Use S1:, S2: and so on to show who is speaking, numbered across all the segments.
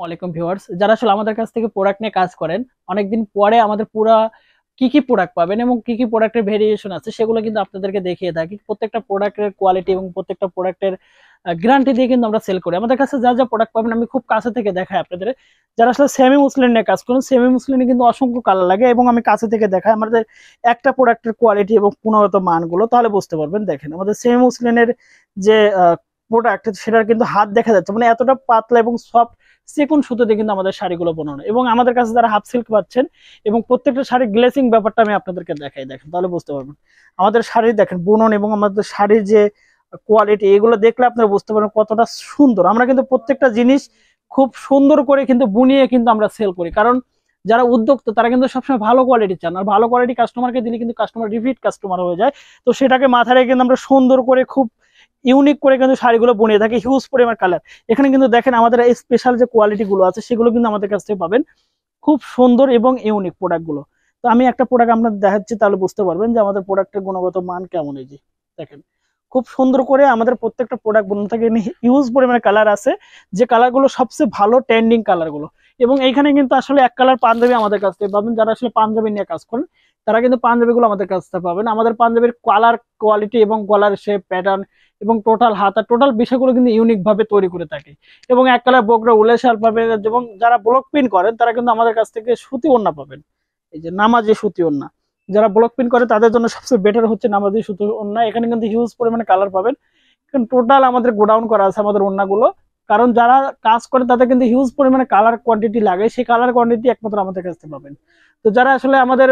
S1: ওয়ালাইকুম ভিউয়ার্স, যারা আসলে আমাদের কাছ থেকে প্রোডাক্ট নিয়ে কাজ করেন, অনেকদিন পরে আমাদের পুরা কি কি প্রোডাক্ট পাবেন এবং কি কি প্রোডাক্টের ভেরিয়েশন আছে সেগুলো কিন্তু আপনাদেরকে দেখিয়ে থাকি। প্রত্যেকটা প্রোডাক্টের কোয়ালিটি এবং প্রত্যেকটা প্রোডাক্টের গ্যারান্টি দিয়ে কিন্তু আমরা সেল করি। আমাদের কাছে যা যা প্রোডাক্ট পাবেন আমি খুব কাছে থেকে দেখাই আপনাদের। যারা আসলে সেমি মুসলিন নিয়ে কাজ করেন, সেমি মুসলিনে কিন্তু অসংখ্য কালার লাগে এবং আমি কাছে থেকে দেখাই আমাদের একটা প্রোডাক্টের কোয়ালিটি এবং গুণগত মানগুলো, তাহলে বুঝতে পারবেন। দেখেন আমাদের সেমি মুসলিনের যে প্রোডাক্ট, সেটার কিন্তু হাত দেখা যাচ্ছে, মানে এতটা পাতলা এবং সফট চিকন সুতো দিয়ে কিন্তু আমাদের শাড়িগুলো বানানো। এবং আমাদের কাছে যারা হাফ সিল্ক পাচ্ছেন এবং প্রত্যেকটা শাড়ির গ্লেসিং ব্যাপারটা আমি আপনাদেরকে দেখাই, দেখেন তাহলে বুঝতে পারবেন। আমাদের শাড়ির দেখেন বুনন এবং আমাদের শাড়ির যে কোয়ালিটি, এগুলো দেখলে আপনারা বুঝতে পারবেন কতটা সুন্দর। আমরা কিন্তু প্রত্যেকটা জিনিস খুব সুন্দর করে কিন্তু বুনিয়ে কিন্তু আমরা সেল করি, কারণ যারা উদ্যোক্তা তারা কিন্তু সবসময় ভালো কোয়ালিটি চান, আর ভালো কোয়ালিটি কাস্টমারকে দিলে কিন্তু কাস্টমার রিপিট কাস্টমার হয়ে যায়। তো সেটাকে মাথায় রেখে কিন্তু আমরা সুন্দর করে খুব ইউনিক করে কিন্তু শাড়িগুলো বুনিয়ে থাকি, হিউজ পরিমাণ কালার। এখানে কিন্তু দেখেন আমাদের এই স্পেশাল যে কোয়ালিটি গুলো আছে সেগুলো কিন্তু আমাদের কাছ থেকে পাবেন, খুব সুন্দর এবং ইউনিক প্রোডাক্ট গুলো। তো আমি একটা প্রোডাক্ট আপনাদের দেখাচ্ছি, তাহলে বুঝতে পারবেন যে আমাদের প্রোডাক্টের গুণগত মান কেমন। এই যে দেখেন খুব সুন্দর করে আমাদের প্রত্যেকটা প্রোডাক্ট বানানো থাকে, হিউজ পরিমাণে কালার আছে, যে কালারগুলো সবচেয়ে ভালো ট্রেন্ডিং কালারগুলো। এবং এইখানে কিন্তু আসলে এক কালার পাঞ্জাবি আমাদের কাছ থেকে পাবেন। যারা আসলে পাঞ্জাবি নিয়ে কাজ করেন তারা কিন্তু পাঞ্জাবিগুলো আমাদের কাছ থেকে পাবেন। আমাদের পাঞ্জাবির কালার কোয়ালিটি এবং গলার শেপ প্যাটার্ন এবং টোটাল হাতা টোটাল বিষয়গুলো কিন্তু ইউনিক ভাবে তৈরি করে থাকে। এবং এক কালার বকরা উলের শাল পাবেন। এবং যারা ব্লক প্রিন্ট করেন তারা কিন্তু আমাদের কাছ থেকে সুতি ওড়না পাবেন, এই যে নামাজি সুতি ওড়না। যারা ব্লক প্রিন্ট করে তাদের জন্য সবচেয়ে বেটার হচ্ছে নামাজি সুতি ওড়না। এখানে কিন্তু হিউজ পরিমাণে কালার পাবেন। টোটাল আমাদের গোডাউন করা আছে আমাদের ওড়নাগুলো, কারণ যারা কাজ করে তাদের কিন্তু হিউজ পরিমাণে কালার কোয়ান্টিটি লাগে, সেই কালার কোয়ান্টিটি একমাত্র আমাদের কাছে পাবেন। তো যারা আসলে আমাদের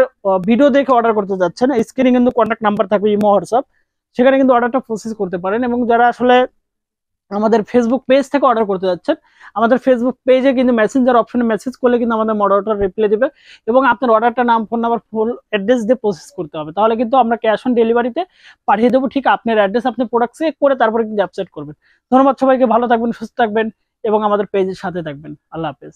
S1: ভিডিও দেখে অর্ডার করতে যাচ্ছেন, স্ক্রিনে কিন্তু কন্ট্যাক্ট নাম্বার থাকবে, ইমো হোয়াটসঅ্যাপ, সেখানে কিন্তু অর্ডারটা প্রসেস করতে পারেন। এবং যারা আসলে আমাদের ফেসবুক পেজ থেকে অর্ডার করতে যাচ্ছেন, আমাদের ফেসবুক পেজে কিন্তু মেসেঞ্জার অপশনে মেসেজ করলে কিন্তু আমাদের মডারেটর রিপ্লাই দেবে এবং আপনার অর্ডারটা নাম ফোন নাম্বার ফুল অ্যাড্রেস দিয়ে প্রসেস করতে হবে। তাহলে কিন্তু আমরা ক্যাশ অন ডেলিভারিতে পাঠিয়ে দেবো, ঠিক আপনার অ্যাড্রেস আপনি প্রোডাক্ট চেক করে তারপরে কিন্তু অ্যাপসেট করবেন। ধন্যবাদ সবাইকে, ভালো থাকবেন, সুস্থ থাকবেন এবং আমাদের পেজের সাথে থাকবেন। আল্লাহ হাফেজ।